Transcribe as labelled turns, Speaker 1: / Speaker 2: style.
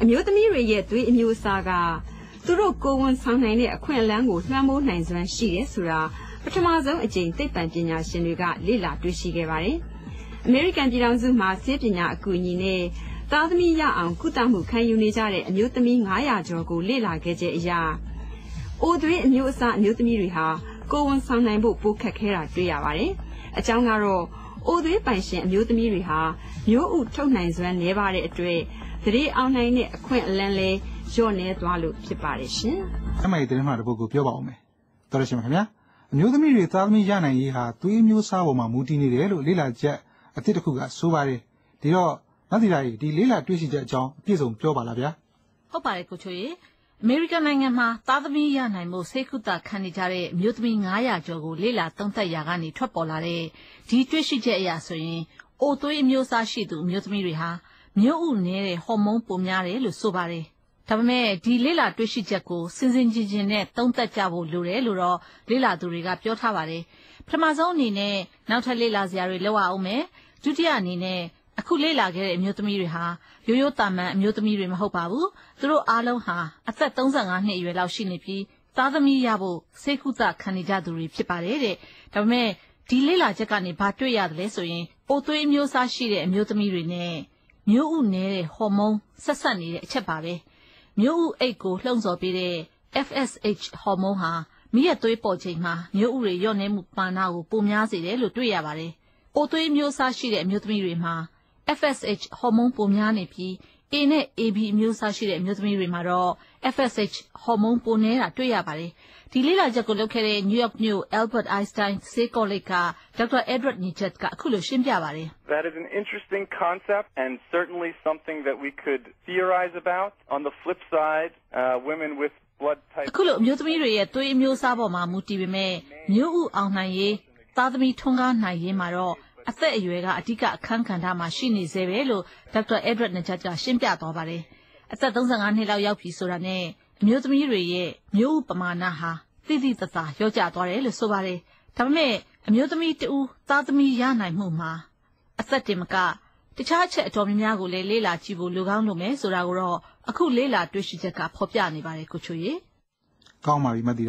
Speaker 1: အမျိုးသမီးတွေရဲ့သွေးအမျိုးအစားကသူတို့ကိုယ်ဝန်ဆောင်နိုင်တဲ့အခွင့်အလမ်းကိုလွှမ်းမိုးနိုင်စွမ်းရှိတယ်ဆိုတာပထမဆုံးအကြိမ်သိပ္ပံပညာရှင်တွေကလေ့လာတွေ့ရှိခဲ့ပါတယ်။အမေရိကန်ပြည်ထောင်စုမှာဆေးပညာအကူအညီနဲ့သားသမီးရအောင်ကုသမှုခံယူနေကြတဲ့အမျိုးသမီး900ကျော်ကိုလေ့လာခဲ့တဲ့အရာအိုသွေးအမျိုးအစားအမျိုးသမီးတွေဟာကိုယ်ဝန်ဆောင်နိုင်ဖို့ပိုခက်ခဲတာတွေ့ရပါတယ်။အကြောင်းကတော့အိုသွေးပိုင်ရှင်အမျိုးသမီးတွေဟာမျိုးဥထုတ်နိုင်စွမ်းနည်းပါတဲ့အတွက်သတိအောင်နိုင်တဲ့အခွင့်အလမ်းလေးလျော့နေသွားလို့ဖြစ်ပါတယ်ရှင်
Speaker 2: ။အမိုက်တဲ့မှာတပုတ်ကိုပြောပါဦးမယ်။တော်ရရှိမှာခင်ဗျာ။အမျိုးသမီးတွေသားသမီးရနိုင်ရေးဟာသွေးမျိုးစားပေါ်မှာမူတည်နေတယ်လို့လေ့လာချက်အသစ်တစ်ခုကဆိုပါတယ်။ဒီတော့နောက်ဒီလိုက်ဒီလေ့လာတွေ့ရှိချက်အကြောင်းအပြည့်စုံပြောပါလားဗျာ
Speaker 3: ။ဟုတ်ပါတယ်ကိုချိုရေအမေရိကန်နိုင်ငံမှာသားသမီးရနိုင်မှုဆေးကုသခံနေကြတဲ့အမျိုးသမီး900ကျော်ကိုလေ့လာသုံးသပ်ရာကနေထွက်ပေါ်လာတဲ့ဒီတွေ့ရှိချက်အရဆိုရင်အိုသွေးအမျိုးအစားရှိသူအမျိုးသမီးတွေဟာမျိုးဥနည်းတဲ့ဟော်မုန်းပိုများတယ်လို့ဆိုပါတယ်။ဒါပေမဲ့ဒီလေ့လာတွေ့ရှိချက်ကိုစင်စင်ချင်းချင်းနဲ့သုံးသပ်ကြဖို့လိုတယ်လို့တော့လေ့လာသူတွေကပြောထားပါတယ်။ပထမဆုံးအနေနဲ့နောက်ထပ်လေ့လာစရာတွေလောက်အောင်မယ်။ဒုတိယအနေနဲ့အခုလေ့လာခဲ့တဲ့အမျိုးသမီးတွေဟာရိုးရိုးတာမန်အမျိုးသမီးတွေမဟုတ်ပါဘူး။သူတို့အားလုံးဟာအသက်35နှစ်အရွယ်လောက်ရှိနေပြီးသားသမီးရဖို့ဆေးကုသခံနေကြသူတွေဖြစ်ပါတယ်တဲ့။ဒါပေမဲ့ဒီလေ့လာချက်ကနေဘာတွေ့ရတယ်လဲဆိုရင်အိုသွေးအမျိုးအစားရှိတဲ့အမျိုးသမီးတွေနဲ့မျိုးဥနည်းတဲ့ဟော်မုန်းဆက်ဆက်နေတဲ့အချက်ပါပဲ။မျိုးဥအိတ်ကိုလှုံ့ဆော်ပေးတဲ့ FSH ဟော်မုန်းဟာမိရဲ့သွေးပေါ်ချိန်မှာမျိုးဥတွေလျော့နေမှုပမာဏကိုပိုများစေတယ်လို့တွေ့ရပါတယ်။အိုသွေးမျိုးအစားရှိတဲ့အမျိုးသမီးတွေမှာFSH ဟော်မုန်းပိုများနေပြီး A နဲ့ AB အမျိုးအစားရှိတဲ့အမျိုးသမီးတွေမှာတော့ FSH ဟော်မုန်းပိုနည်းတာတွေ့ရပါတယ်။ဒီလေ့လာချက်ကိုလုပ်ခဲ့တဲ့ New York မြို့ Albert Einstein ဆေးကောလိပ်က Dr. Edward Nijat ကအခုလိုရှင်းပြပါတယ်
Speaker 4: ။ That is an interesting concept and certainly something that we could theorize about. On the flip side, women with blood type
Speaker 3: အခုလိုအမျိုးသမီးတွေရဲ့သွေးအမျိုးအစားပေါ်မှာမူတည်ပေမဲ့မျိုးဥအောင်နိုင်ရေးသားသမီးထွန်းကားနိုင်ရေးမှာတော့အသက်အရွယ်ကအဓိကအခန်းကဏ္ဍမှာရှိနေစေပဲလို့ Dr. Edward Nijat ကရှင်းပြသွားပါတယ်။အသက်35နှစ်လောက်ရောက်ပြီဆိုတာနဲ့အမျိုးသမီးတွေရဲ့မျိုးဥပမာဏဟာသိသိသာသာလျော့ကျသွားတယ်လို့ဆိုပါတယ်။ဒါပေမဲ့အမျိုးသမီးတဦးသားသမီးရနိုင်မှုမှာအသက်တင်မကတခြားအချက်အတော်များများကိုလည်းလေ့လာကြည့်ဖို့လိုကောင်းလို့မယ်ဆိုတာကိုတော့အခုလေ့လာတွေ့ရှိချက်ကဖော်ပြနေပါတယ်ကိုချိုရေ
Speaker 2: ။ကောင်းပါပြီမသိ